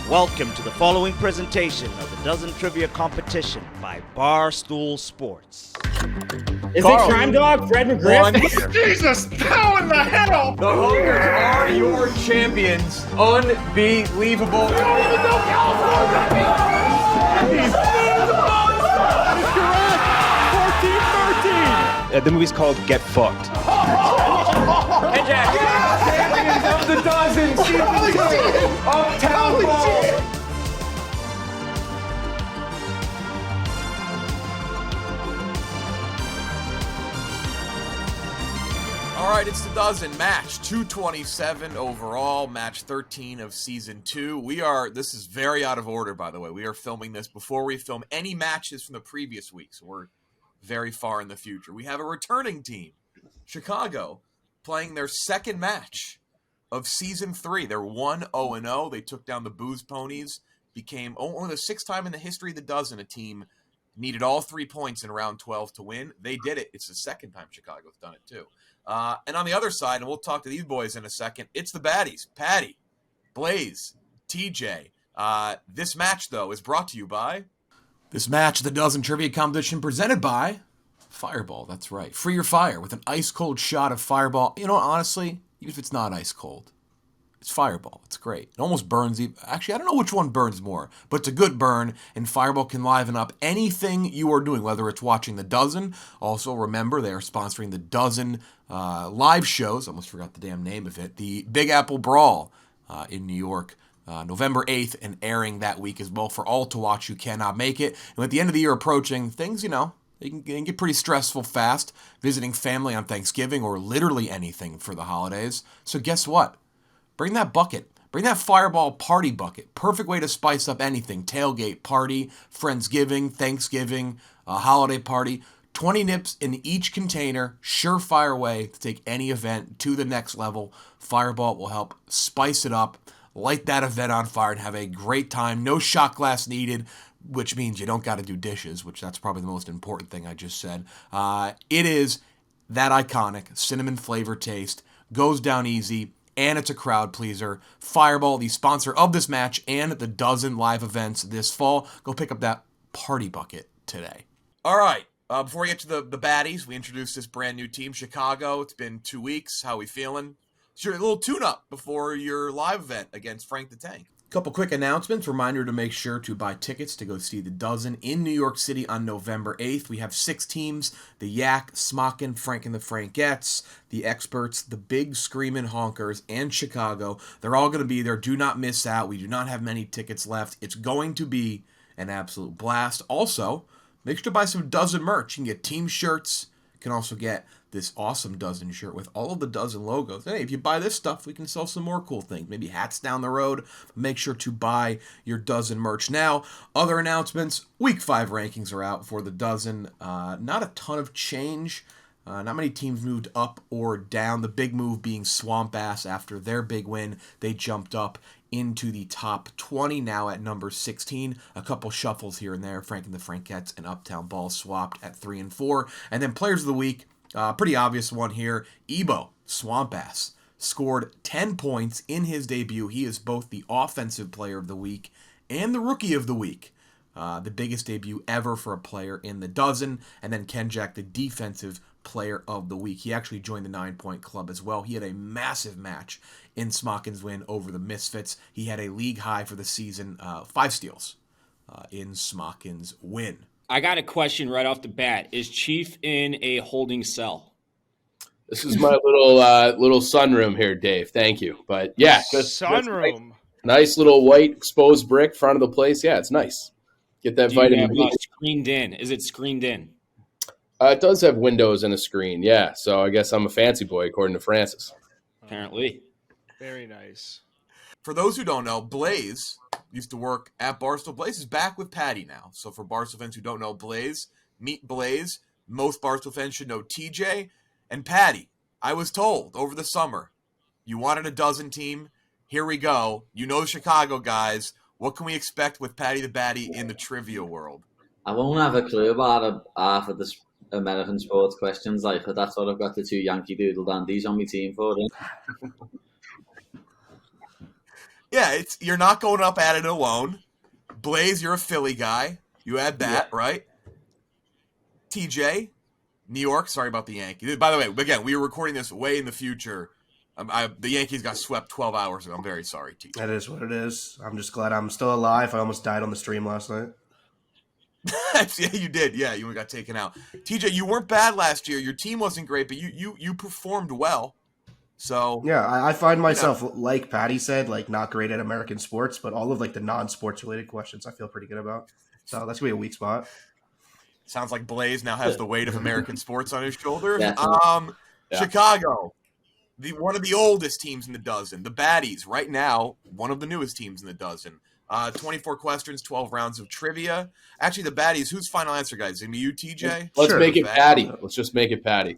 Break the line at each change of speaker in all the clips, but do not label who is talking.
Welcome to the following presentation of the Dozen Trivia Competition by Barstool Sports.
Is it Crime Dog, Fred McGriff?
Jesus, how in the hell?
The Hungers are your champions. Unbelievable.
I don't even know California. Correct. 14-13.
The movie's called Get Fucked.
Hey, Jack. Champions of the Dozen, season 2, Uptown Ball. All right, it's the Dozen, match 227 overall, match 13 of season 2. This is very out of order, by the way. We are filming this before we film any matches from the previous week, so we're very far in the future. We have a returning team, Chicago, playing their second match of season 3. They're 1-0-0. They took down the Booze Ponies, became only the sixth time in the history of the Dozen a team needed all 3 points in round 12 to win. They did it. It's the second time Chicago's done it, too. And on the other side, and we'll talk to these boys in a second, it's the Baddies, Paddy, Blaise, TJ. This match, though, is brought to you by... This match, the Dozen Trivia Competition, presented by Fireball. That's right. Free your fire with an ice-cold shot of Fireball. You know, honestly, even if it's not ice-cold, it's Fireball. It's great. It almost burns. Actually, I don't know which one burns more, but it's a good burn, and Fireball can liven up anything you are doing, whether it's watching the Dozen. Also, remember, they are sponsoring the Dozen live shows. I almost forgot the damn name of it. The Big Apple Brawl in New York, November 8th, and airing that week as well for all to watch who cannot make it. And with the end of the year approaching, things, you know, they can get pretty stressful fast, visiting family on Thanksgiving or literally anything for the holidays. So guess what? Bring that bucket. Bring that Fireball party bucket. Perfect way to spice up anything. Tailgate, party, Friendsgiving, Thanksgiving, holiday party. 20 nips in each container. Surefire way to take any event to the next level. Fireball will help spice it up, light that event on fire, and have a great time. No shot glass needed, which means you don't got to do dishes, which that's probably the most important thing I just said. It is that iconic cinnamon flavor taste. Goes down easy. And it's a crowd pleaser. Fireball, the sponsor of this match and the Dozen live events this fall. Go pick up that party bucket today. All right. Before we get to the Baddies, we introduced this brand new team, Chicago. It's been 2 weeks. How we feeling? It's your little tune-up before your live event against Frank the Tank. Couple quick announcements. Reminder to make sure to buy tickets to go see the Dozen in New York City on November 8th. We have 6 teams: the Yak, Smockin, Frank and the Frankettes, the Experts, the Big Screamin' Honkers, and Chicago. They're all going to be there. Do not miss out. We do not have many tickets left. It's going to be an absolute blast. Also, make sure to buy some Dozen merch. You can get team shirts. You can also get this awesome Dozen shirt with all of the Dozen logos. Hey, if you buy this stuff, we can sell some more cool things. Maybe hats down the road. Make sure to buy your Dozen merch now. Other announcements, Week 5 rankings are out for the Dozen. Not a ton of change. Not many teams moved up or down. The big move being Swamp Ass after their big win. They jumped up into the top 20, now at number 16. A couple shuffles here and there. Frank and the Frankettes and Uptown Ball swapped at 3 and 4. And then Players of the Week, pretty obvious one here. Ebo, Swamp Ass, scored 10 points in his debut. He is both the Offensive Player of the Week and the Rookie of the Week. The biggest debut ever for a player in the Dozen. And then Ken Jack, the Defensive Player of the Week. He actually joined the 9-point club as well. He had a massive match in Smockin's win over the Misfits. He had a league high for the season, 5 steals in Smockin's win.
I got a question right off the bat. Is Chief in a holding cell?
This is my little sunroom here, Dave. Thank you. But yeah,
Sunroom.
Nice little white exposed brick front of the place. Yeah, it's nice. Get that vitamin D.
Screened in? Is it screened in?
It does have windows and a screen. Yeah, so I guess I'm a fancy boy according to Francis.
Apparently.
Very nice.
For those who don't know, Blaise used to work at Barstool. Blaise is back with Paddy now. So for Barstool fans who don't know Blaise, meet Blaise. Most Barstool fans should know TJ and Paddy. I was told over the summer, you wanted a Dozen team. Here we go. You know Chicago guys. What can we expect with Paddy the Baddy in the trivia world?
I won't have a clue about half of the American sports questions, but that's what I've got the 2 Yankee Doodle Dandies on my team for.
Yeah, you're not going up at it alone. Blaise, you're a Philly guy. You had that, right? TJ, New York. Sorry about the Yankees. By the way, again, we were recording this way in the future. The Yankees got swept 12 hours ago. I'm very sorry, TJ.
That is what it is. I'm just glad I'm still alive. I almost died on the stream last night.
Yeah, you did. Yeah, you got taken out. TJ, you weren't bad last year. Your team wasn't great, but you performed well. So
yeah, I find myself, like Paddy said, like not great at American sports, but all of like the non-sports related questions I feel pretty good about. So that's gonna be a weak spot.
Sounds like Blaise now has the weight of American sports on his shoulders.
Yeah.
Chicago, one of the oldest teams in the dozen. The Baddies, right now, one of the newest teams in the dozen. 24 questions, 12 rounds of trivia. Actually, the Baddies, whose final answer, guys? Is it you, TJ?
Let's make it Paddy. Let's just make it Paddy.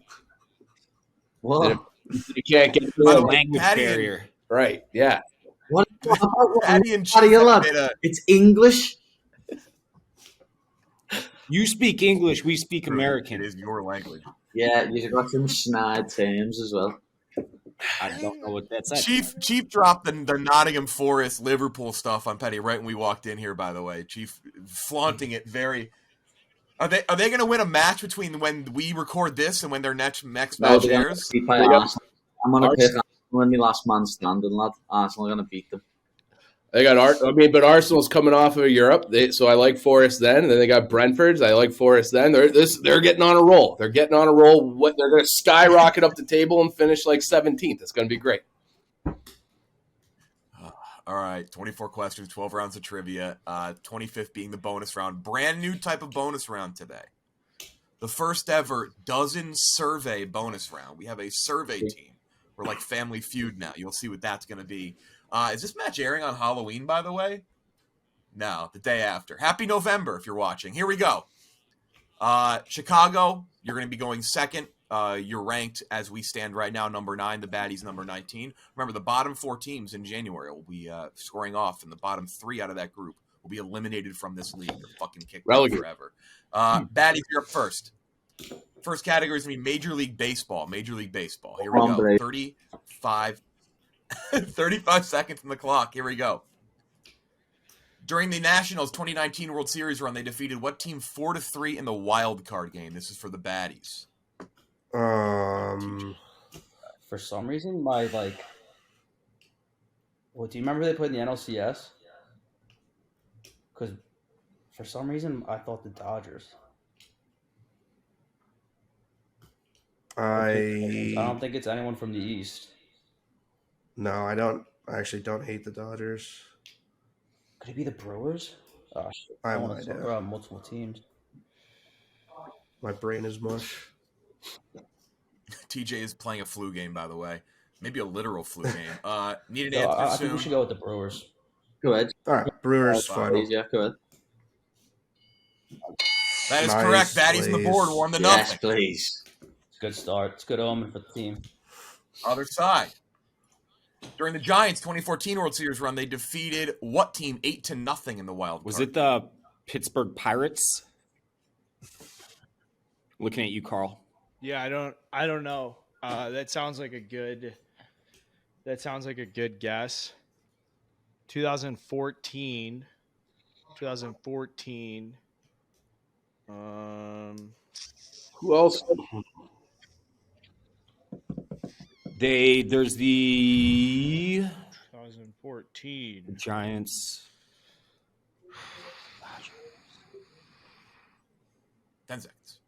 Well,
you can't get through
The
a
language barrier.
Right, yeah.
what
Paddy and
Paddy,
Chief
lad,
have made
it's English.
You speak English, we speak American.
It is your language.
Yeah, you've got some snide terms as well.
I don't know what that's like.
Chief dropped the Nottingham Forest Liverpool stuff on Petty right when we walked in here. By the way, Chief flaunting it very. Are they going to win a match between when we record this and when their next match airs?
I'm going to pick Arsenal in my last man standing, lad. Arsenal are going to beat them.
They got but Arsenal's coming off of Europe, so I like Forest then. And then they got Brentford's. I like Forest then. They're getting on a roll. They're getting on a roll. They're going to skyrocket up the table and finish like 17th. It's going to be great.
All right, 24 questions, 12 rounds of trivia, 25th being the bonus round. Brand new type of bonus round today. The first ever dozen survey bonus round. We have a survey team. We're like Family Feud now. You'll see what that's going to be. Is this match airing on Halloween, by the way? No, the day after. Happy November if you're watching. Here we go. Chicago, you're going to be going second. You're ranked as we stand right now, number 9. The Baddies, number 19. Remember, the bottom 4 teams in January will be scoring off, and the bottom 3 out of that group will be eliminated from this league. They're fucking kicked out forever. Baddies, you're up first. First category is going to be Major League Baseball. Major League Baseball. Here we go. 35 seconds on the clock. Here we go. During the Nationals 2019 World Series run, they defeated what team 4-3 in the wild card game? This is for the Baddies.
For some reason, do you remember they played in the NLCS? Because for some reason, I thought the Dodgers. I don't think it's anyone from the East.
No, I don't. I actually don't hate the Dodgers.
Could it be the Brewers? Oh, shit.
I
want
might
to talk about multiple teams.
My brain is mush.
TJ is playing a flu game, by the way. Maybe a literal flu game. Need an
No,
answer
I
soon.
think we should go with the Brewers.
Go ahead.
All right, Brewers final.
Yeah, go ahead.
That is
Nice,
correct. Baddies on the board, 1-0.
Yes, please.
It's a good start. It's a good omen for the team.
Other side. During the Giants 2014 World Series run, they defeated what team 8-0 in the wild card?
Was it the Pittsburgh Pirates? Looking at you, Carl.
Yeah, I don't know. That sounds like a good guess. 2014.
Who else?
There's the
2014.
Giants.
10 seconds.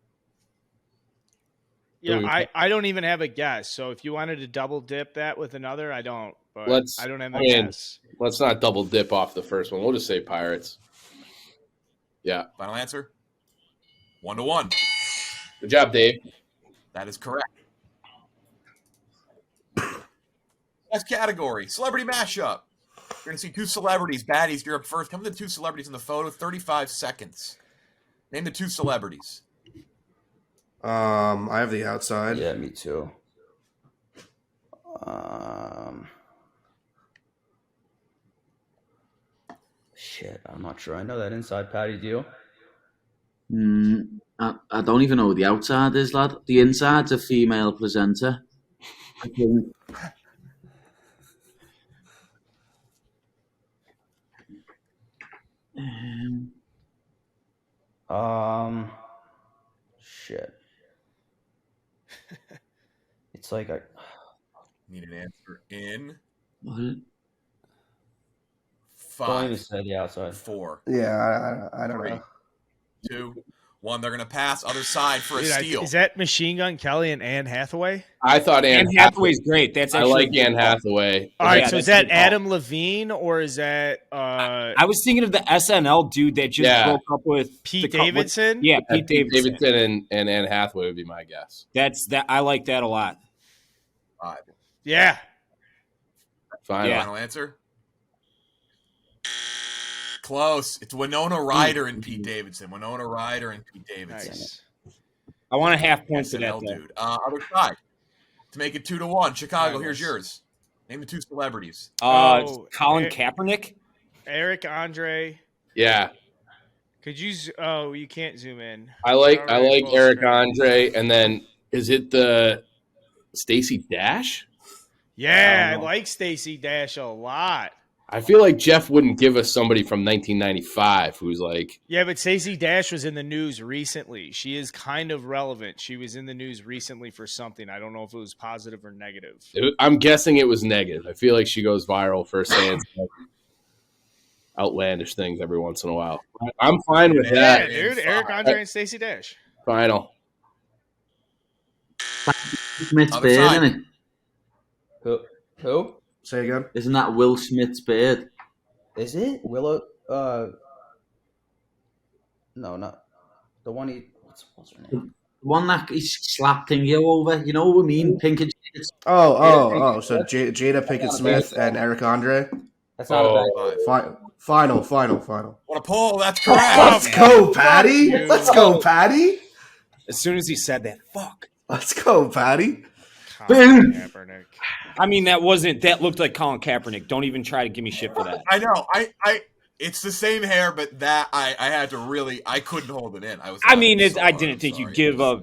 Yeah, I don't even have a guess. So if you wanted to double dip that with another, I don't. But I don't have a guess.
Let's not double dip off the first one. We'll just say Pirates. Yeah.
Final answer? 1-1.
Good job, Dave.
That is correct. Next category, celebrity mashup. You're going to see 2 celebrities. Baddies, you're up first. Come to the 2 celebrities in the photo. 35 seconds. Name the 2 celebrities.
I have the outside.
Yeah, me too. Shit, I'm not sure. I know that inside Paddy deal.
I don't even know who the outside is, lad. The inside's a female presenter.
Shit. It's like I
Need an answer in
What?
don't
5,
say the outside.
4,
Yeah, I don't
3,
know.
2, 1. They're gonna pass other side for a
Dude,
steal.
is that Machine Gun Kelly and Anne Hathaway?
I thought
Anne Hathaway's great. That's
I
actually
like Anne Hathaway.
All right,
Yeah,
so is
that's a
that
good call.
Adam Levine or is that
I was thinking of the SNL dude that just broke up with
Pete Davidson?
Yeah, Pete Davidson.
Davidson and Anne Hathaway would be my guess.
I like that a lot.
5.
Yeah.
Final answer. Close. It's Winona Ryder and Pete Davidson. Winona Ryder and Pete Davidson.
Nice.
I want a half point for that,
SNL
though.
dude. Other side. To make it 2-1. Chicago, here's yours. Name the 2 celebrities.
Colin Kaepernick?
Eric Andre.
Yeah.
Could you? You can't zoom in.
I like Eric
screen.
Andre, and then is it the Stacey Dash?
Yeah, I like Stacey Dash a lot.
I feel like Jeff wouldn't give us somebody from 1995 who's like.
Yeah, but Stacey Dash was in the news recently. She is kind of relevant. She was in the news recently for something. I don't know if it was positive or negative.
I'm guessing it was negative. I feel like she goes viral for saying outlandish things every once in a while. I'm fine with that.
Yeah, dude. Eric Andre and Stacey Dash.
Final.
Smith's
Other
beard,
side.
isn't it?
Who?
Say again.
Isn't that Will Smith's beard?
Is it Willow? No, not the one he. What's her name?
The one that he slapped you over. You know what I mean? Pink and shades.
Oh. So Jada Pinkett Smith and Eric Andre.
That's not a bad.
Final.
What a poll. That's correct.
Let's go, Patty. Let's go, Patty.
As soon as he said that, fuck.
Let's go, Patty.
Colin Kaepernick.
I mean, that looked like Colin Kaepernick. Don't even try to give me shit for that.
I know. It's the same hair, but that I had to really. I couldn't hold it in. I
didn't think you'd give a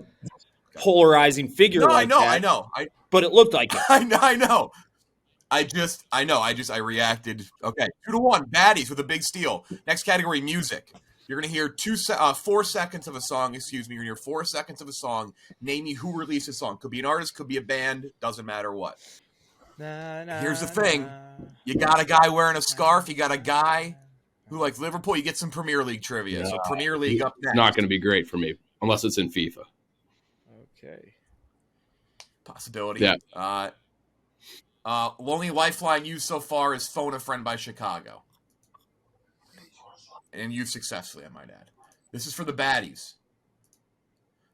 polarizing figure.
No,
like that,
I know.
But it looked like it.
I know. I reacted. Okay, 2-1. Baddies with a big steal. Next category, music. You're going to hear 4 seconds of a song. You're going to hear 4 seconds of a song. Name me who released a song. Could be an artist, could be a band. Doesn't matter what. Here's the thing. You got a guy wearing a scarf. You got a guy who likes Liverpool. You get some Premier League trivia. So Premier League up next.
Not going to be great for me unless it's in FIFA.
Okay.
Possibility.
Yeah.
Lonely lifeline used so far is Phone a Friend by Chicago. And used successfully, I might add. This is for the Baddies.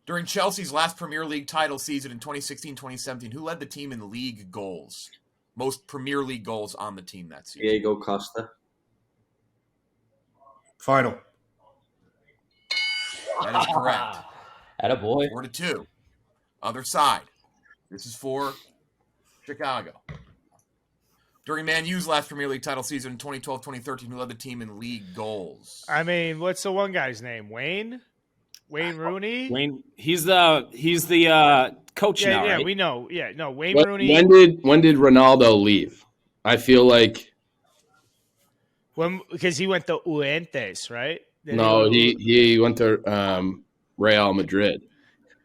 During Chelsea's last Premier League title season in 2016-2017, who led the team in league goals? Most Premier League goals on the team that season.
Diego Costa.
Final.
That is correct.
Attaboy.
4-2. Other side. This is for Chicago. During Man U's last Premier League title season in 2012-2013, who led the team in league goals?
I mean, what's the one guy's name? Wayne Rooney?
Wayne, he's the coach now, right?
We know. Yeah, no, Wayne Rooney.
When did Ronaldo leave? I feel like
because he went to Uentes, right?
He went to Real Madrid.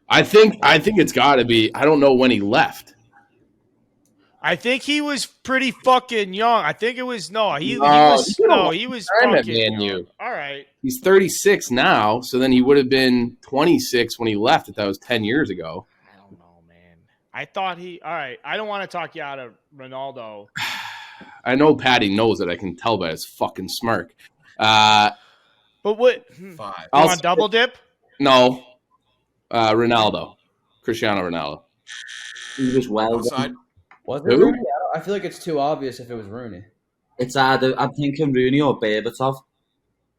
I think it's got to be. I don't know when he left.
I think he was pretty fucking young. I think it was he was fucking young. All right.
He's 36 now, so then he would have been 26 when he left. If that was 10 years ago.
I don't know, man. I thought all right. I don't want to talk you out of Ronaldo.
I know Patty knows it. I can tell by his fucking smirk.
But what?
5.
You want double dip?
No. Ronaldo. Cristiano Ronaldo.
He was well.
Outside.
Was it Rooney? I feel like it's too obvious if it was Rooney.
It's either I'm thinking Rooney or Berbatov.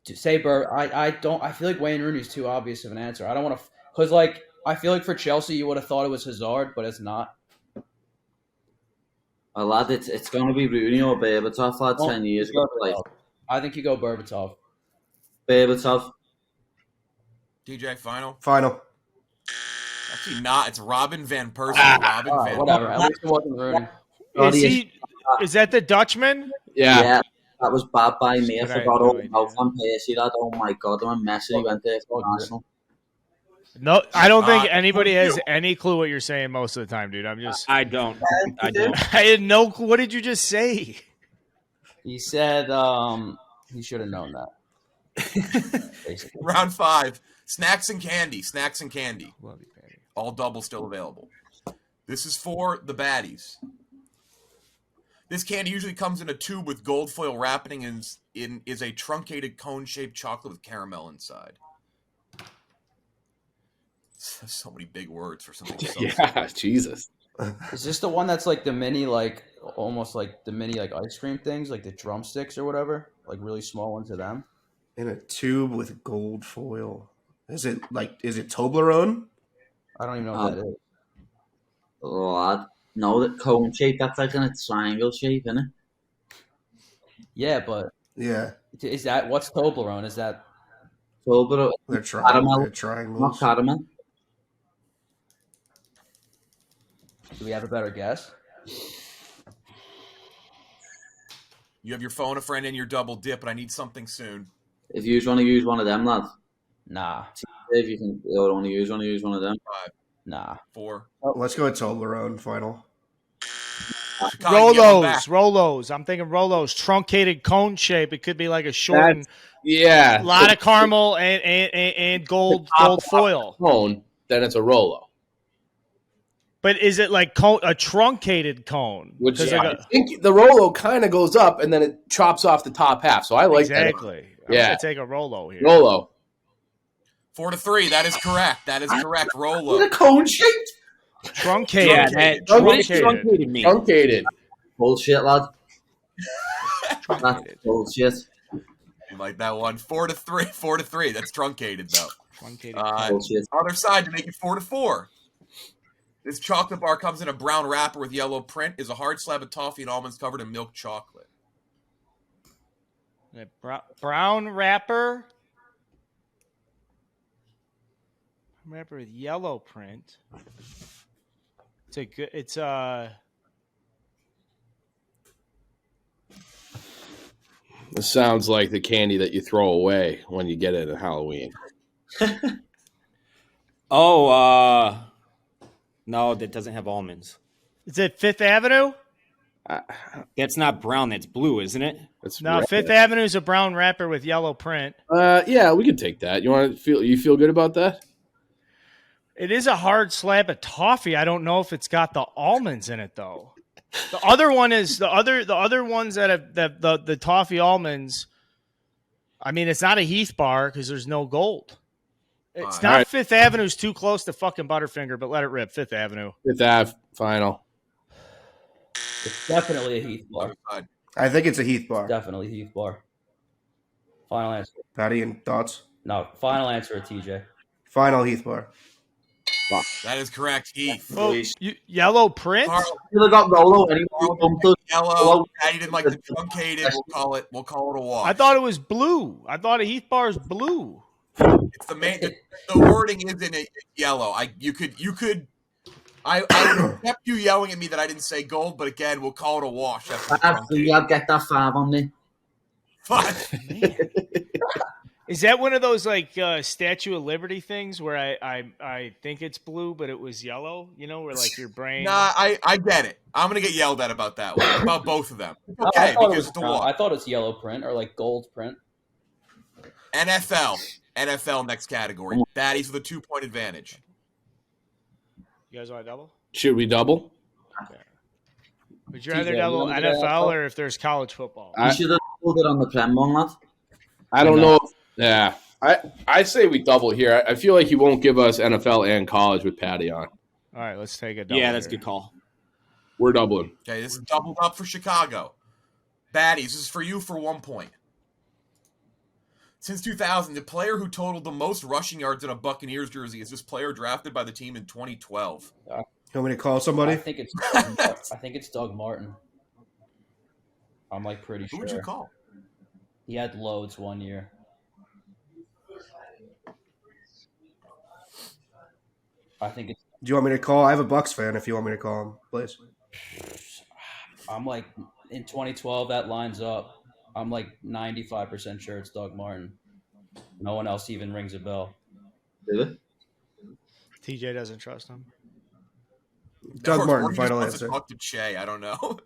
To say I feel like Wayne Rooney's too obvious of an answer. I don't want to because I feel like for Chelsea you would have thought it was Hazard, but it's not.
Well, lad, it's going to be Rooney or Berbatov. Lad, 10 years ago.
I think you go Berbatov.
Berbatov.
DJ, final. Actually, not. It's Robin van Persie.
Whatever. At least it wasn't Rooney.
Is that the Dutchman?
Yeah.
That was bad by me. I
But I had
forgot
no
all about
idea.
Van Persie. That, oh my god, I'm a mess. He went there for Arsenal.
No, I don't think
Uh,
anybody has any clue what you're saying most of the time, dude. I'm just.
I don't. I don't.
I had no clue. What did you just say?
He said he should have known that. Basically.
Round 5. Snacks and candy. Snacks and candy.
Love you, Paddy.
All double still available. This is for the baddies. This candy usually comes in a tube with gold foil wrapping and is a truncated cone-shaped chocolate with caramel inside. So many big words for something so
Yeah, Jesus.
Is this the one that's like the mini, like almost like the mini, like ice cream things, like the drumsticks or whatever, like really small ones of them?
In a tube with gold foil. Is it Toblerone?
I don't even know what that is.
Oh, no, that cone shape. That's like in a triangle shape, isn't it?
Yeah, but
Yeah,
is that what's Toblerone? Is that
Toblerone.
they're
Caramel.
They're
Not
triangles.
caramel.
do we have a better guess?
You have your phone, a friend, and your double dip, but I need something soon.
If you want to use one of them, lads.
Nah,
If you can, you want to use one of them.
5,
nah.
4.
Let's go with Toblerone. Final.
Chicago, you get one back.
Rolos. I'm thinking Rolos. Truncated cone shape. It could be like a shortened,
Yeah.
lot of caramel and gold foil.
Cone, then it's a Rolo.
But is it like a truncated cone?
Which
'Cause
I think the Rolo kind of goes up and then it chops off the top half. So I like
exactly. I'm
Yeah.
gonna take a Rolo here.
that. Rolo.
4-3. That is correct. That is correct. Rolo.
The cone shaped.
Truncated.
Yeah, that what does
Truncated.
truncated mean?
Truncated.
Bullshit, lad. That's
Truncated.
bullshit.
You like that one? 4-3. 4-3. That's truncated though.
Truncated.
Bullshit.
Other side to make it 4-4. This chocolate bar comes in a brown wrapper with yellow print. Is a hard slab of toffee and almonds covered in milk chocolate.
Brown wrapper. Wrapper with yellow print. It's a good. It's
This sounds like the candy that you throw away when you get it at Halloween.
Oh, no, that doesn't have almonds.
Is it Fifth Avenue?
That's not brown. That's blue, isn't it?
It's
No,
red.
Fifth Avenue is a brown wrapper with yellow print.
Yeah, we can take that. You feel good about that?
It is a hard slab of toffee. I don't know if it's got the almonds in it though. The other one is the other ones that have the toffee almonds. I mean, it's not a Heath bar because there's no gold. It's
Fine.
not
All right.
Fifth Avenue's too close to fucking Butterfinger, but let it rip. Fifth Avenue.
Fifth Ave, final.
It's definitely a Heath bar.
Other side.
I think it's a Heath bar.
Definitely Heath bar. Final answer.
Patty, and thoughts?
No, final answer at TJ.
Final Heath bar.
That is correct, Heath.
Oh, yellow print.
Carl,
You have got Rolo anyway.
yellow. Patty didn't like the truncated. We'll call it a wash.
I thought it was blue. I thought a Heath bar is blue.
It's the main. The wording is in it yellow. You could. I would accept you yelling at me that I didn't say gold, but again, we'll call it a wash. That's the truncated.
I'll get that 5 on me.
Fine.
Is that one of those like Statue of Liberty things where I think it's blue, but it was yellow? You know, where like your brain.
Nah, I get it. I'm gonna get yelled at about that one. About both of them. It's
I
okay,
thought it
because
was
it's the
brown. I
wash.
thought it's yellow print or like gold print.
NFL next category. Baddies with a 2-point advantage.
You guys want to double?
Should we double?
Would you rather
TJ,
double
you wanna do
NFL
NFL?
or if there's college football?
You should have pulled it on the Prem one, lad.
I don't know. Yeah, I say we double here. I feel like he won't give us NFL and college with Patty on.
All right, let's take a double.
Yeah, that's a
here.
good call.
We're doubling.
Okay, this is doubled up for Chicago. Baddies, this is for you for 1 point. Since 2000, the player who totaled the most rushing yards in a Buccaneers jersey is this player drafted by the team in 2012.
You want me to call somebody?
I think it's Doug Martin. I'm like pretty
Who
sure.
would you call?
He had loads one year. I think it's.
Do you want me to call? I have a Bucks fan if you want me to call him, please.
I'm like in 2012. That lines up. I'm like 95% sure it's Doug Martin. No one else even rings a bell.
Really?
TJ doesn't trust him.
Doug
Or
Martin,
he just
final
wants
answer.
to talk to Che. I don't know.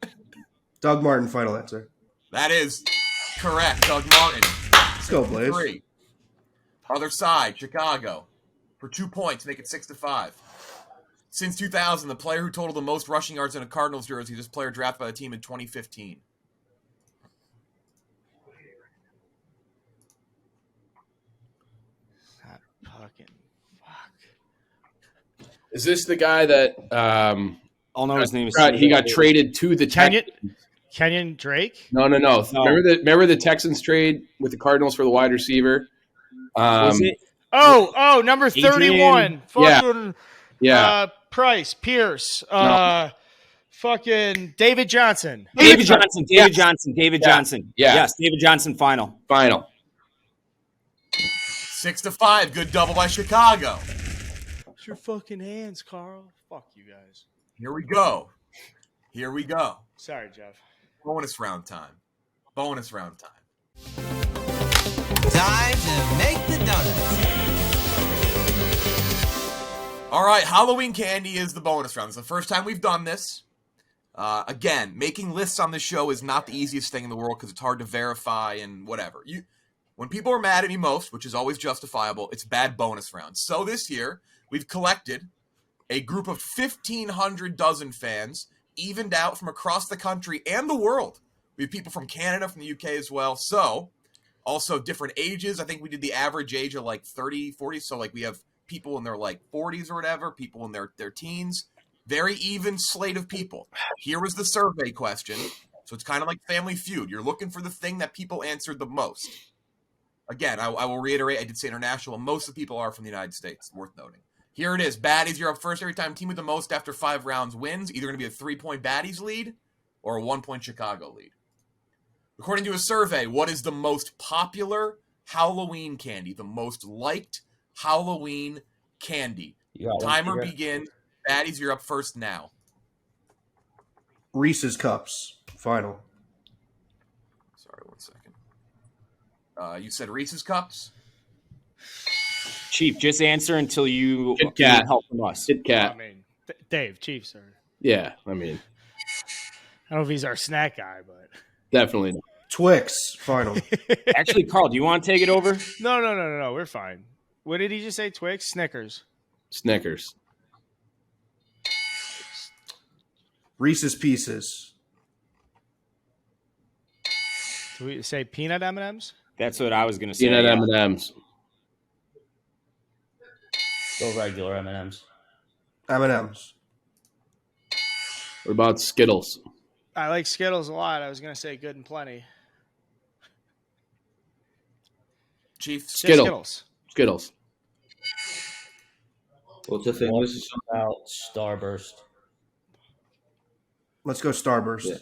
Doug Martin, final answer.
That is correct. Doug Martin.
Let's go, Blaise.
3. Other side, Chicago. For 2 points, make it 6-5. Since 2000, the player who totaled the most rushing yards in a Cardinals jersey, this player drafted by the team in 2015.
That fucking fuck.
Is this the guy that
I'll know his name is.
he got traded to the Texans?
Kenyon Drake?
No. Remember the Texans trade with the Cardinals for the wide receiver?
Was it?
Oh, number 31. Fucking
Yeah.
Price, Pierce,
No.
fucking David Johnson.
David Johnson.
Yeah.
Johnson.
Yeah.
Yes, David Johnson. Final.
6-5. Good double by Chicago.
It's your fucking hands, Carl. Fuck you guys.
Here we go.
Sorry, Jeff.
Bonus round time.
Time to make the donuts.
All right, Halloween candy is the bonus round. It's the first time we've done this. Again, making lists on this show is not the easiest thing in the world because it's hard to verify and whatever. When people are mad at me most, which is always justifiable, it's bad bonus rounds. So this year, we've collected a group of 1,500 dozen fans, evened out from across the country and the world. We have people from Canada, from the UK as well. So, also different ages. I think we did the average age of like 30, 40. So like we have people in their like 40s or whatever, people in their teens. Very even slate of people. Here was the survey question. So it's kind of like Family Feud. You're looking for the thing that people answered the most. Again, I will reiterate, I did say international. Most of the people are from the United States. Worth noting. Here it is. Baddies, you're up first every time. Team with the most after 5 rounds wins. Either going to be a 3-point Baddies lead or a 1-point Chicago lead. According to a survey, what is the most popular Halloween candy? The most liked Halloween candy. Timer begins. Baddies, you're up first now.
Reese's Cups, final.
Sorry, 1 second. You said Reese's Cups?
Chief, just answer until you
Kit
need
Kat.
help from us.
Kit Kat.
I mean, Dave, Chiefs are.
Yeah, I mean,
I don't know if he's our snack guy, but
definitely not.
Twix, final.
Actually, Carl, do you want to take it over?
No. We're fine. What did he just say? Twix, Snickers.
Snickers.
Reese's Pieces.
Do we say peanut M&Ms?
That's what I was going to say.
Peanut
yeah.
M&Ms.
Go regular M&Ms.
M&Ms.
What about Skittles?
I like Skittles a lot. I was going to say Good and Plenty.
Chief?
Just
Skittles. Skittles.
What's the thing?
What about Starburst?
Let's go Starburst.
Yeah.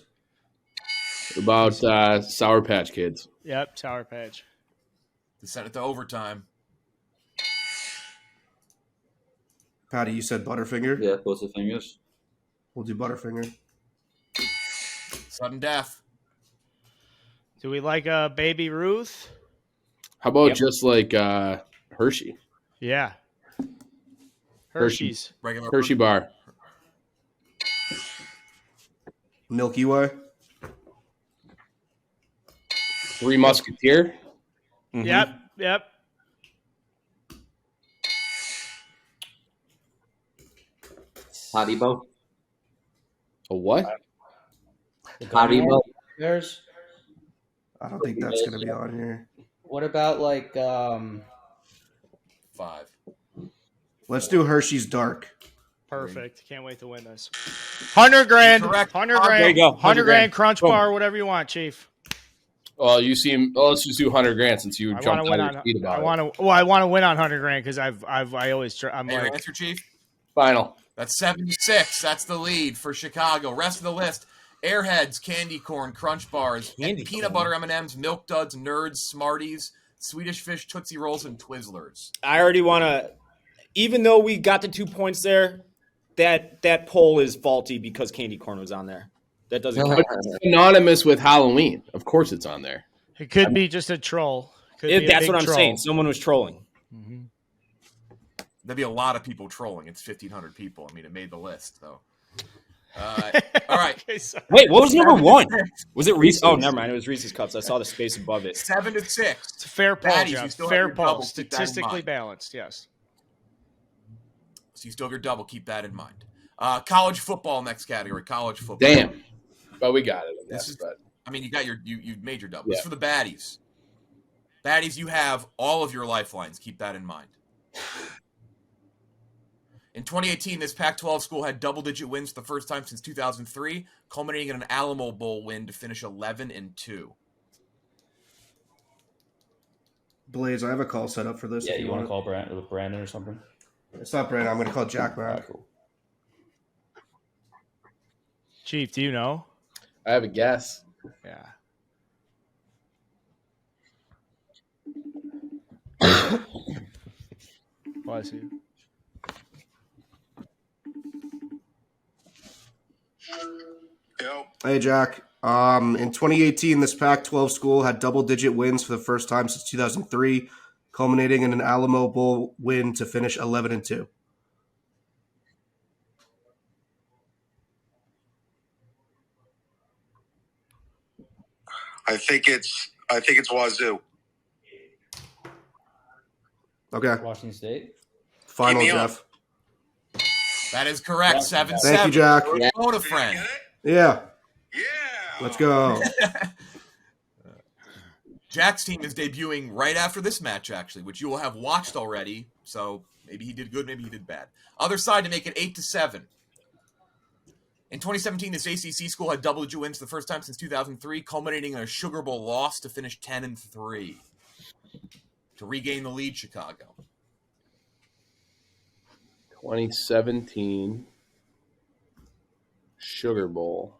What about Sour Patch Kids?
Yep, Sour Patch.
To send it to overtime.
Patty, you said Butterfinger?
Yeah, Butterfingers.
We'll do Butterfinger.
Sudden death.
Do we like Baby Ruth?
How about just like Hershey?
Yeah. Hershey's.
Regular
Hershey bar.
Milky Way.
Three Musketeer.
Yep.
Haribo.
A what?
Haribo.
Bears.
I don't think that's going to be on here.
What about like
5.
Let's do Hershey's Dark.
Perfect. Can't wait to win this. 100 grand.
Incorrect.
100 grand.
There you go.
100 grand. Crunch
Boom.
bar, whatever you want, Chief.
Well, you seem. Well, let's just do 100 grand since you
I want
jumped
to win
out
on.
your feet about
I
it.
want to. Well, I want to win on 100 grand because I always. I'm
Your
like,
answer, Chief?
Final.
That's 76. That's the lead for Chicago. Rest of the list: Airheads, candy corn, Crunch bars, peanut butter M&Ms, Milk Duds, Nerds, Smarties, Swedish Fish, Tootsie Rolls, and Twizzlers.
I already want to, even though we got the 2 points there, that poll is faulty because candy corn was on there. That doesn't count.
It's synonymous with Halloween. Of course, it's on there.
It could be just a troll. Could be a
That's
big
what I'm
troll.
saying. Someone was trolling.
There'd be a lot of people trolling. It's 1,500 people. I mean, it made the list, though. All right.
Okay, sorry.
Wait, what was number one? Was it Reese? Oh, never mind. It was Reese's Cups. I saw the space above it.
7-6.
It's a fair poll,
Baddies, you
Jeff.
still have
Fair
your
poll.
double. Keep that in
Statistically
mind.
balanced, yes.
So you still have your double. Keep that in mind. College football, next category. College football.
Damn. But we got it. I
This
guess,
is-
but
I mean, you made your double.
Yeah.
This is for the baddies. Baddies, you have all of your lifelines. Keep that in mind. In 2018, this Pac-12 school had double-digit wins for the first time since 2003, culminating in an Alamo Bowl win to finish 11-2.
Blaise, I have a call set up for this.
Yeah,
if
you want to call Brandon or something?
It's not Brandon. I'm going to call Jack
All right,
Mack.
cool.
Chief, do you know?
I have a guess.
Yeah. Was he?
Hey, Jack. In 2018, this Pac-12 school had double-digit wins for the first time since 2003, culminating in an Alamo Bowl win to finish 11-2.
I think it's Wazoo.
Okay.
Washington State.
Final,
Keep me
Jeff.
That is correct. 7-7.
Thank you, Jack.
You're a phone a friend.
Yeah.
Yeah.
Let's go.
Jack's team is debuting right after this match, actually, which you will have watched already. So maybe he did good, maybe he did bad. Other side to make it 8-7. In 2017, this ACC school had double-digit wins for the first time since 2003, culminating in a Sugar Bowl loss to finish 10-3 to regain the lead. Chicago.
2017 Sugar Bowl.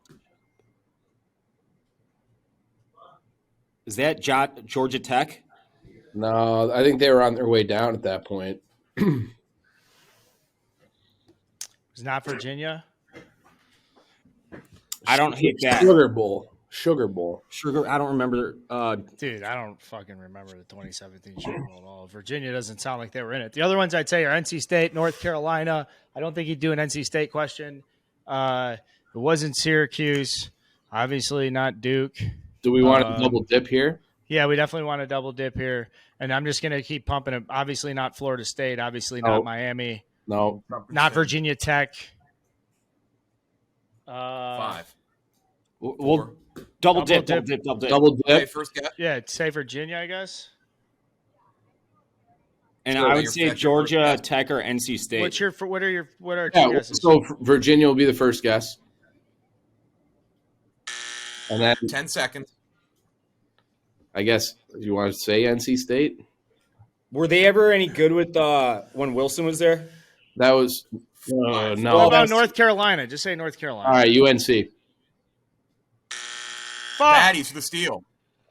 Is that Georgia Tech?
No, I think they were on their way down at that point.
It's not Virginia.
I don't hate that.
Sugar Bowl. Sugar Bowl.
Sugar. I don't remember.
Dude, I don't fucking remember the 2017 Sugar Bowl at all. Virginia doesn't sound like they were in it. The other ones I'd say are NC State, North Carolina. I don't think he'd do an NC State question. It wasn't Syracuse. Obviously not Duke.
Do we want to double dip here?
Yeah, we definitely want to double dip here. And I'm just going to keep pumping it. Obviously not Florida State. Obviously not Miami.
No.
Not Virginia Tech.
5.
We'll double dip.
Double
Okay,
dip.
first guess.
Yeah, say Virginia, I guess.
And
Sure,
I
your
would say
first
Georgia
guess.
Tech or NC State.
What are two
Yeah,
guesses?
so Virginia will be the first guess. And then
10 seconds.
I guess you want to say NC State?
Were they ever any good with when Wilson was there?
That was
What
no.
about North Carolina? Just say North Carolina.
All right, UNC.
Fuck.
Baddies for the steal.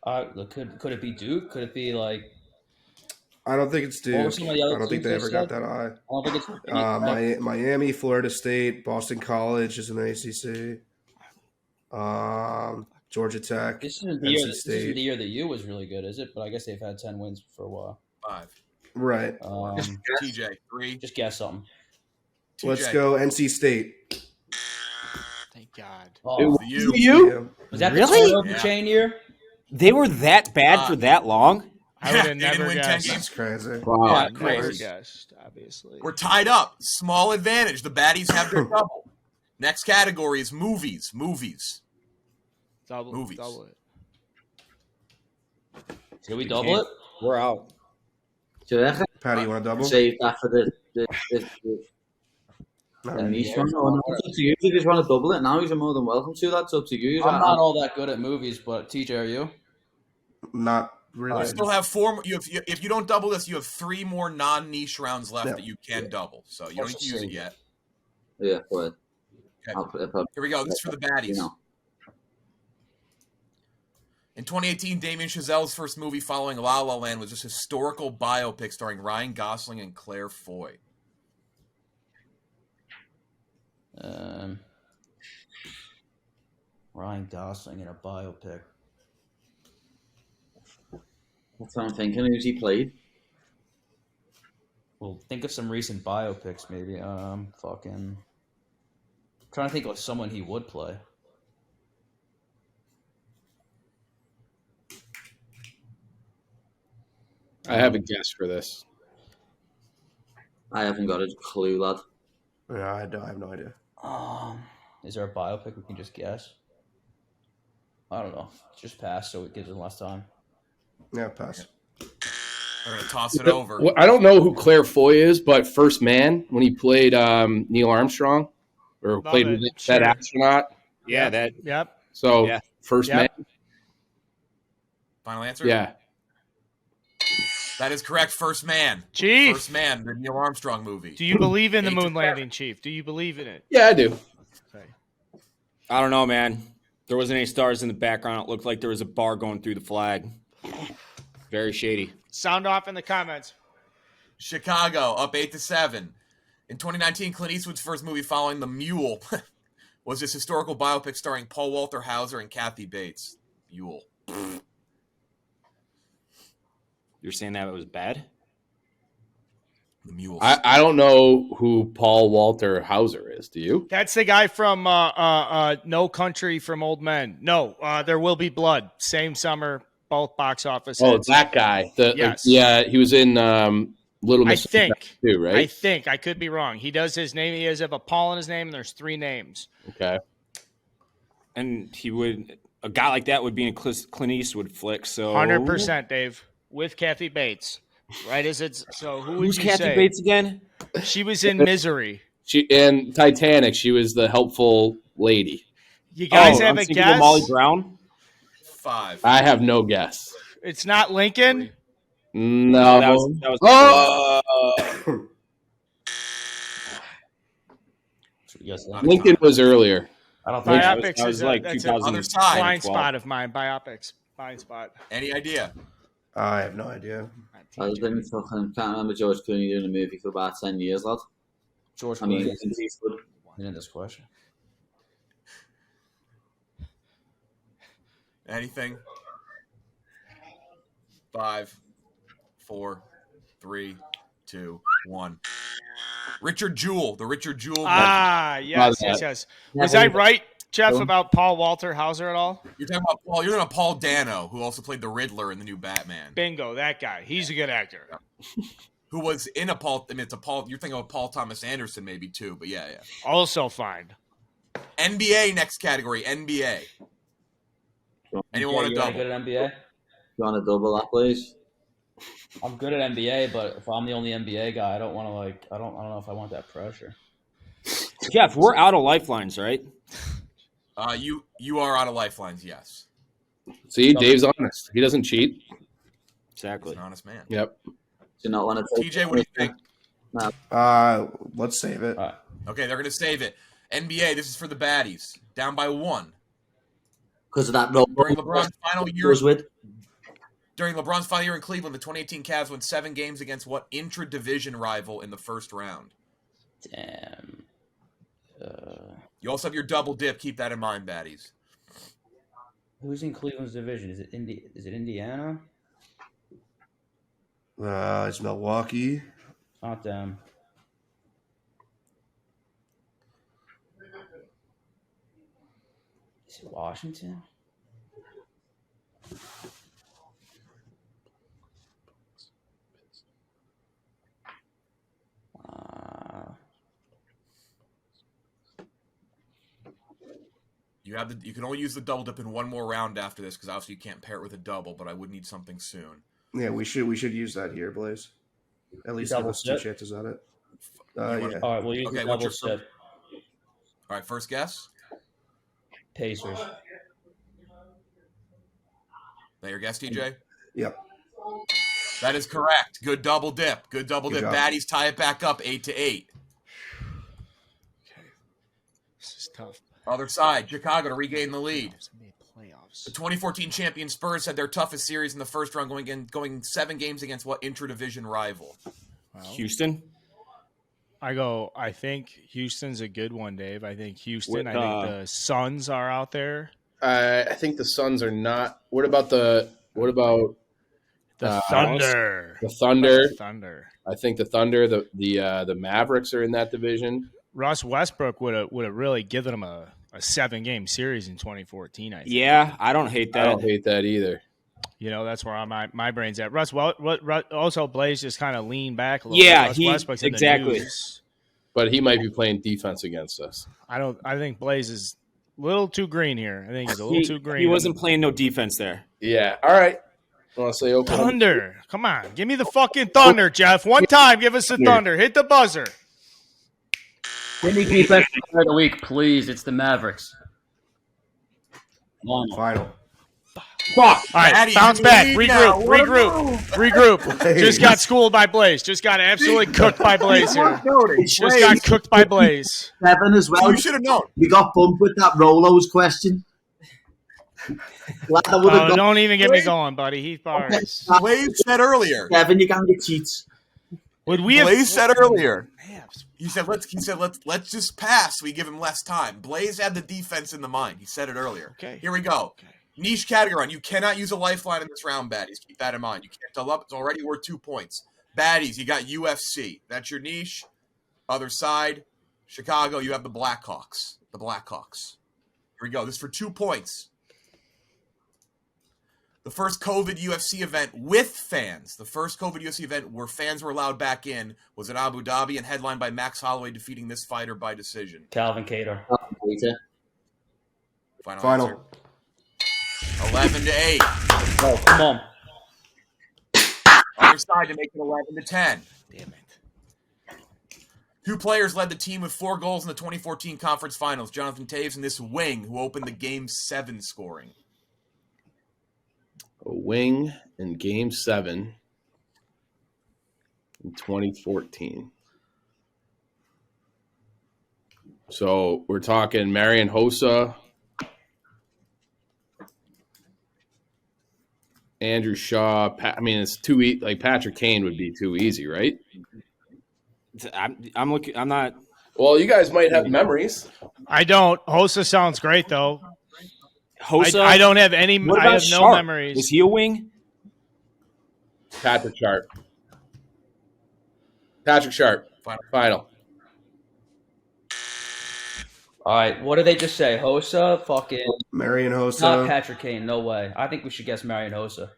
Could it be Duke? Could it be like?
I don't think it's Duke.
What were some of the
I
other
don't think
teams
they
I
ever got
said?
that high.
I don't think it's
Miami, Florida State, Boston College is in the ACC. Georgia Tech,
This isn't the
NC
year. This
State.
isn't the year that U was really good, is it? But I guess they've had 10 wins for a while.
5.
Right.
TJ, 3.
Just guess something.
TJ.
Let's go NC State.
Thank God.
Oh,
For you.
Yeah.
was that
Really?
the turnover
Yeah.
chain year?
They were that bad for that long?
I would have
They didn't
never
win 10
guessed.
games.
That's crazy.
Wow.
Yeah,
Of
never
course.
guessed, obviously.
We're tied up. Small advantage. The baddies have their double. Next category is movies. Movies. Movies.
Double it.
Did we double it?
We're out.
Do you reckon?
Patty, you want to double?
Save that for the niche one. Or not? It's up to you. If you just want to double it now, you're more than welcome to. That's up to you.
I'm not all that good at movies, but TJ, are you?
Not really.
You still have 4. If you don't double this, you have 3 more non-niche rounds left
Yeah.
that you can double. So you don't need to use it yet.
Yeah, go ahead.
Okay. Here we go. This is for the baddies.
You know.
In 2018, Damien Chazelle's first movie following La La Land was this historical biopic starring Ryan Gosling and Claire Foy.
Ryan Gosling in a biopic.
That's what I'm thinking. Who's he played?
Well, think of some recent biopics, maybe. Trying to think of someone he would play.
I have a guess for this.
I haven't got a clue, lad.
Yeah, I have no idea.
Is there a biopic we can just guess? I don't know. Just pass so it gives us less time.
Yeah, pass.
We're gonna toss it over.
Well, I don't know who Claire Foy is, but First Man, when he played Neil Armstrong, or
Love
played
it.
with
Sure.
that astronaut.
Yeah, that.
Yep.
So
Yeah.
First
Yep.
Man.
Final answer?
Yeah.
That is correct. First Man.
Chief.
First Man, the Neil Armstrong movie.
Do you believe in the
8 to
moon
7.
landing, Chief? Do you believe in it?
Yeah, I do.
Okay.
I don't know, man. There wasn't any stars in the background. It looked like there was a bar going through the flag. Very shady.
Sound off in the comments.
Chicago up 8 to 7. In 2019, Clint Eastwood's first movie following The Mule was this historical biopic starring Paul Walter Hauser and Kathy Bates. Mule.
You're saying that it was bad?
The Mule.
I don't know who Paul Walter Hauser is. Do you?
That's the guy from No Country from Old Men. No, There Will Be Blood. Same summer, both box office
Oh,
hits.
that guy.
Yes.
Yeah, he was in Little Miss
I think.
too, right?
I could be wrong. He does his name. He has a Paul in his name, and there's 3 names.
Okay.
And a guy like that would be in a Clint Eastwood flick. So
100%, Dave, with Kathy Bates. Right as it's so. Who would
Who's
you
Kathy
say?
Bates again?
She was in Misery.
She in Titanic. She was the helpful lady.
You guys have
I'm
a
thinking of
guess?
Molly Brown.
5.
I have no guess.
It's not Lincoln.
No.
That was
Oh!
Yes,
Lincoln was earlier.
I don't think so.
Biopics
that was
is
like
that's
2000
a
Other side.
blind
12.
spot of mine. Biopics, blind spot.
Any idea?
I have no idea.
I didn't fucking can't remember George Clooney doing a movie for about 10 years, lad.
George
I mean,
Clooney
Clint Eastwood.
in this question.
Anything? 5, 4, 3, 2, 1. Richard Jewell. The Richard Jewell.
Yes. Was I right, Jeff, about Paul Walter Hauser at all?
You're talking about Paul. You're talking about Paul Dano, who also played the Riddler in the new Batman.
Bingo, that guy. He's a good actor.
Who was in a Paul? I mean, it's a Paul. You're thinking of Paul Thomas Anderson, maybe too, but yeah.
Also fine.
NBA next category. NBA. Anyone want to
You're
double?
good at NBA?
You want to double that, please?
I'm good at NBA, but if I'm the only NBA guy, I don't want to I don't know if I want that pressure.
Jeff, we're out of lifelines, right?
You are out of lifelines. Yes.
See, Dave's honest. He doesn't cheat.
He's
Exactly.
an honest man.
Yep.
Do you not want to take
TJ, what do you think?
Let's save it.
All right.
Okay, they're going to save it. NBA. This is for the Baddies. Down by 1.
Because of that role.
During LeBron's final year.
Was with.
During LeBron's final year in Cleveland, the 2018 Cavs won 7 games against what intra-division rival in the first round?
Damn.
You also have your double dip. Keep that in mind, Baddies.
Who's in Cleveland's division? Is it Indiana?
It's Milwaukee.
Not them. Is it Washington?
You can only use the double dip in one more round after this because obviously you can't pair it with a double. But I would need something soon.
Yeah, we should use that here, Blaise. At least give
Double
us 2
sip?
chances at it. Yeah.
All right, we'll use
Okay,
the
what's
double
your
sip.
All right, first guess.
Pacers.
That your guess, TJ?
Yep.
That is correct. Good double dip. Good double
Good
dip.
job.
Baddies tie it back up 8 to 8.
This is tough.
Other side, Chicago to regain the lead.
Playoffs.
The 2014 champion Spurs had their toughest series in the first round, going 7 games against what intra-division rival?
Houston.
I think Houston's a good one, Dave. I think Houston.
With,
I think the Suns are out there.
I think the Suns are not. What about
The The Thunder.
The Thunder.
The Thunder.
I think the Thunder, the Mavericks are in that division.
Russ Westbrook would have really given him a 7-game series in 2014. I think.
Yeah, I don't hate that.
I don't hate that either.
You know, that's where my brain's at. Russ, also Blaise just kind of leaned back a little
Yeah,
bit. Westbrook's in
exactly.
the news.
But he might be playing defense against us.
I think Blaise is a little too green here. I think he's a little too green.
He wasn't playing no defense there.
Yeah. All right. I want to say Oklahoma.
Thunder. Come on. Give me the fucking Thunder, Jeff. One time, give us the Thunder. Hit the buzzer.
Give me defense player of the week, please. It's the Mavericks.
Final.
Fuck. All right, bounce back. Regroup. Just got schooled by Blaise. Just got absolutely cooked by Blaise here. Just got cooked by Blaise.
Kevin as well.
You should have known.
You got bumped with that Rolos question.
Don't even get me going, buddy. Heath Bars.
Blaise said earlier.
Kevin, you can't get cheats.
Blaise said earlier. He said let's just pass. We give him less time. Blaise had the defense in the mind. He said it earlier.
Okay.
Here we go. Okay. Niche category. You cannot use a lifeline in this round, Baddies. Keep that in mind. You can't double up. It's already worth 2 points. Baddies, you got UFC. That's your niche. Other side, Chicago, you have the Blackhawks. Here we go. This is for 2 points. The first COVID UFC event with fans, the first COVID UFC event where fans were allowed back in, was in Abu Dhabi and headlined by Max Holloway defeating this fighter by decision.
Calvin Kattar.
Final. Answer. 11-8.
Oh, come on.
Other side to make it 11-10. Damn it. 2 players led the team with 4 goals in the 2014 conference finals. Jonathan Taves and this wing who opened the Game 7 scoring.
A wing in Game 7 in 2014. So we're talking Marion Hossa, Andrew Shaw. It's too easy. Like Patrick Kane would be too easy, right?
I'm looking. I'm not.
Well, you guys might have memories.
I don't. Hossa sounds great though.
Hossa.
I don't have any.
What
I
about
have
Sharp?
no memories.
Is he a wing?
Patrick Sharp. Final.
All right, what did they just say? Hossa, fucking
Marion Hossa.
Not Patrick Kane. No way. I think we should guess Marion Hossa.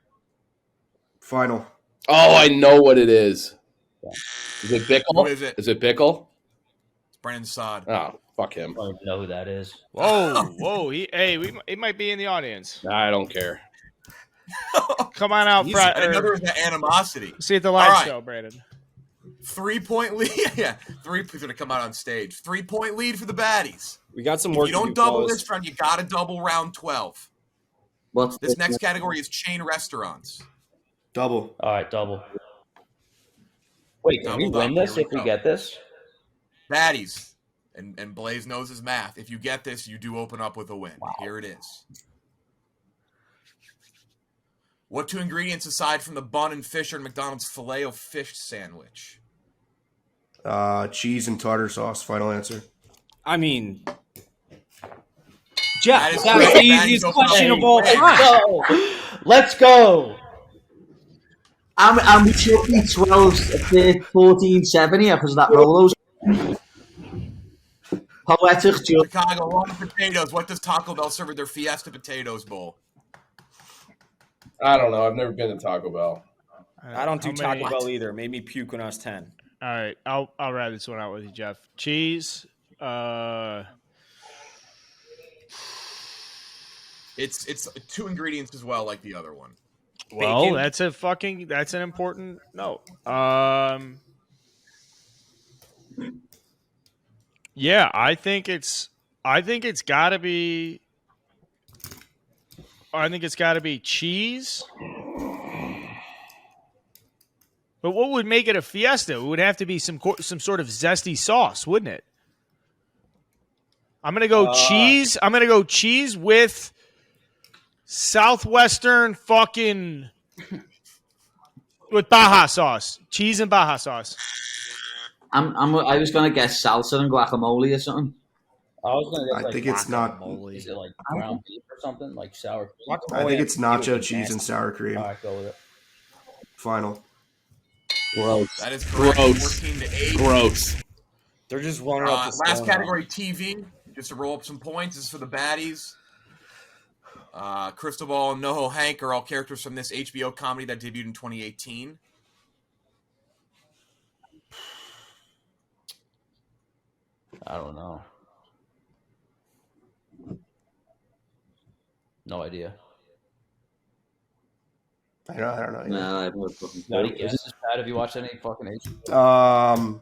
Final.
Oh, I know what it is. Is it Bickle?
Who is it?
Is it Bickle?
It's Brennan Saad.
Oh, fuck him.
I don't even know who that is.
Whoa. He might be in the audience.
I don't care.
Come on out,
Another is the animosity.
See at the live
All right.
show, Brandon.
3-point lead. Yeah, 3 points going to come out on stage. 3-point lead for the Baddies.
We got some
If
work.
you don't
to do,
double
fellas.
this round, you got to double round 12. This next category is chain restaurants.
Double.
All right, double. Wait, can we win this if we get this?
Baddies. And Blaise knows his math. If you get this, you do open up with a win. Wow. Here it is. What 2 ingredients aside from the bun and fish are in McDonald's Filet-O-Fish sandwich?
Cheese and tartar sauce. Final answer.
I mean, Jeff,
That is
that's
correct.
the easiest
Baddies
question
open
of all
up.
time.
Let's go.
I'm chucking 14-7 here because of that Rolos. Poetic joke.
Chicago, one potatoes. What does Taco Bell serve with their Fiesta Potatoes Bowl?
I don't know. I've never been to Taco Bell.
I don't do
How many-
Taco Bell either. Made me puke when I was 10.
All right, I'll ride this one out with you, Jeff. Cheese.
It's 2 ingredients as well, like the other one.
Well,
Bacon.
that's an important note. Yeah, I think it's gotta be cheese. But what would make it a fiesta? It would have to be some sort of zesty sauce, wouldn't it? I'm gonna go cheese. I'm gonna go cheese with Southwestern fucking with Baja sauce. Cheese and Baja sauce.
I was gonna guess salsa and guacamole or something.
I was gonna guess
I think it's not.
Is it like ground beef or something like sour cream?
I think it's nacho cheese and sour cream.
All right, go with it.
Final.
Gross.
That is correct.
Gross.
14-8.
Gross.
They're just running up the
Last
score
category, TV. Just to roll up some points. This is for the baddies. Crystal Ball and NoHo Hank are all characters from this HBO comedy that debuted in 2018.
I don't know. No idea.
I don't know.
No, I have no fucking
No,
clue.
this is bad. Have you watched any fucking HBO?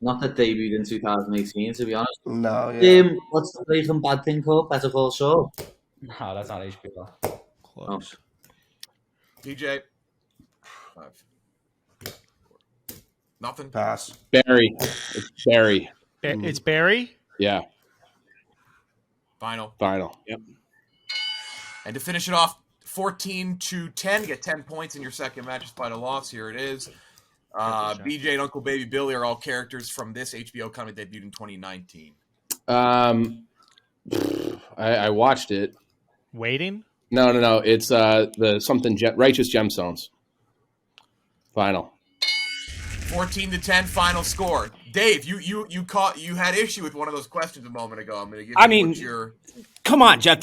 Not that debuted in 2018, to be honest.
No, yeah.
What's the Breaking Bad thing called? Better Call Saul?
No, that's not HBO.
Close.
DJ. 5. Nothing.
Pass.
Barry. It's Barry.
It's Barry?
Yeah.
Final.
Yep.
And to finish it off, 14-10. Get 10 points in your second match despite a loss. Here it is. BJ and Uncle Baby Billy are all characters from this HBO comedy debuted in 2019.
I watched it.
Waiting?
No. It's the something Righteous Gemstones. Final.
14-10 final score. Dave, you had issue with one of those questions a moment ago. I'm going to give
I
you
mean,
what your...
Come on, Jeff.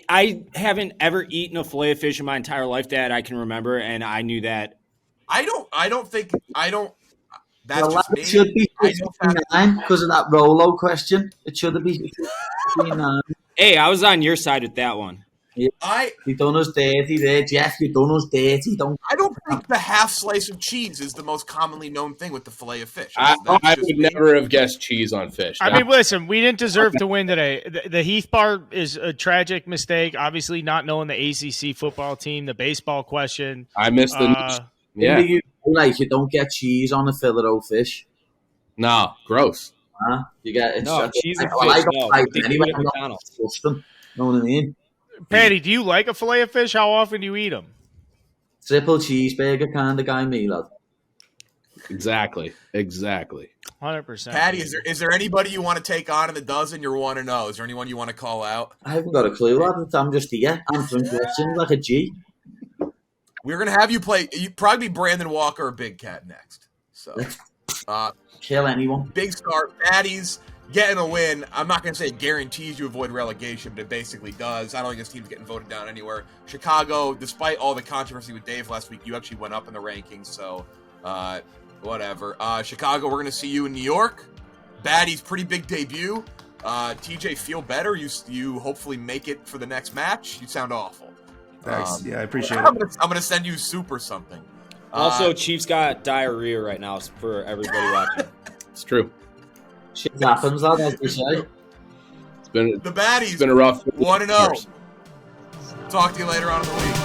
I haven't ever eaten a fillet of fish in my entire life that I can remember, and I knew that.
I don't think. That's
Well,
just
it
me.
should be 59 because of that Rolo question. It should have been 59.
Hey, I was on your side with that one.
Yeah. You done us dirty there, Jeff. You done us dirty.
I don't think the half slice of cheese is the most commonly known thing with the fillet of fish.
I would never have guessed cheese on fish.
I mean, listen, we didn't deserve to win today. The Heath part is a tragic mistake. Obviously, not knowing the ACC football team, the baseball question.
I missed the.
Yeah. You don't get cheese on a fillet of fish.
No, gross.
You get
cheese and fish.
I don't
No,
like
they
anyway.
do it at McDonald's.
Disgusting. Know what I mean?
Patty, do you like a fillet of fish? How often do you eat them?
Triple cheeseburger kind of guy, me, lad.
Exactly.
100%.
Patty, is there anybody you want to take on in the dozen? You're 1-0. Is there anyone you want to call out?
I haven't got a clue, lad. I'm just here answering questions like a G.
We're gonna have you play. You probably be Brandon Walker or Big Cat next. So,
kill anyone.
Big start, Baddies getting a win. I'm not gonna say it guarantees you avoid relegation, but it basically does. I don't think this team's getting voted down anywhere. Chicago, despite all the controversy with Dave last week, you actually went up in the rankings. So, whatever. Chicago, we're gonna see you in New York. Baddies, pretty big debut. TJ, feel better. You hopefully make it for the next match. You sound awful.
Thanks. Yeah, I appreciate
I'm
it.
gonna send you soup or something.
Also, Chiefs got diarrhea right now for everybody watching.
It's true.
Shit happens, lad, as they say.
It's been
the Baddies.
It's been a rough
1-0. Talk to you later on in the week.